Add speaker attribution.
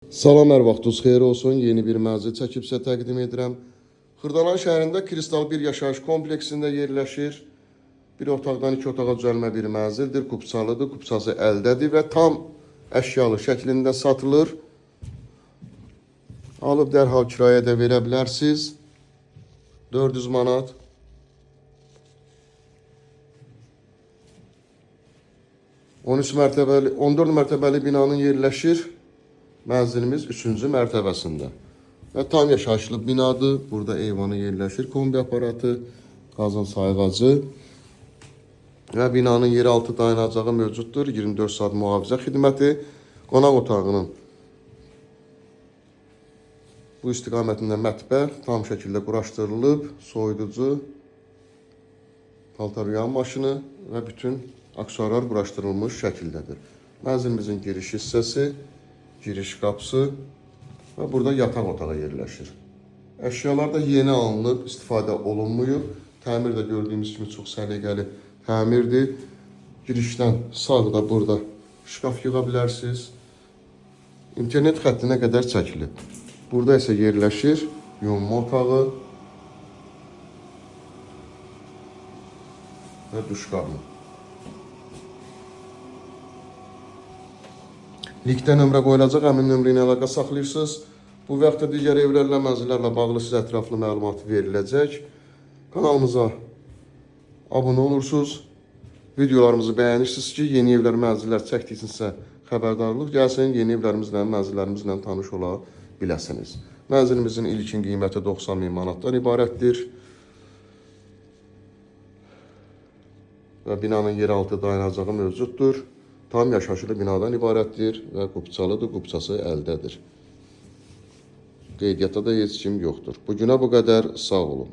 Speaker 1: Salam, hər vaxtınız xeyir olsun. Yeni bir mənzil çəkib sizə təqdim edirəm. Xırdalan şəhərində Kristal bir yaşayış kompleksində yerləşir. Bir otaqdan iki otağa düzəlmə bir mənzildir. Kupçalıdır, kupçası əldədir və tam əşyalı şəklində satılır. Alıb dərhal kirayə də verə bilərsiniz. 400 manat. mərtəbəli, 14 mərtəbəli binanın yerləşir. Mənzilimiz 3-cü mərtəbəsində. Və tam yaşayışlı binadır. Burada eyvanı yerləşir. Kombi aparatı, qazın sayğacı və binanın yeraltı dayanacağı mövcuddur. 24 saat mühafizə xidməti. Qonaq otağının bu istiqamətində mətbəx tam şəkildə quraşdırılıb. Soyuducu, paltar yuyan maşını və bütün aksesuarlar quraşdırılmış şəkildədir. Mənzilimizin giriş hissəsi, giriş qapısı və burada yataq otağı yerləşir. Əşyalar da yeni alınıb, istifadə olunmuyub. Təmir də gördüyümüz kimi çox səliqəli təmirdir. Girişdən sağda burada şkaf yığa bilərsiniz. İnternet xəttinə qədər çəkilib. Burada isə yerləşir yunma otağı və duşqabı. Linkdə nömrə qoyulacaq, həmin nömrə ilə əlaqə saxlayırsınız. Bu və yaxud da digər evlərlə, mənzillərlə bağlı sizə ətraflı məlumat veriləcək. Kanalımıza abunə olursunuz. Videolarımızı bəyənirsiniz ki, yeni evlər, mənzillər çəkdiksinizsə xəbərdarlıq gəlsin, yeni evlərimizlə, mənzillərimizlə tanış ola biləsiniz. Mənzilimizin ilkin qiyməti 90.000 manatdan ibarətdir. Və binanın yeraltı dayanacağı mövcuddur. Tam yaşayışlı binadan ibarətdir və qupçalıdır, qupçası əldədir. Qeydiyyatda da heç kim yoxdur. Bugünə bu qədər, sağ olun.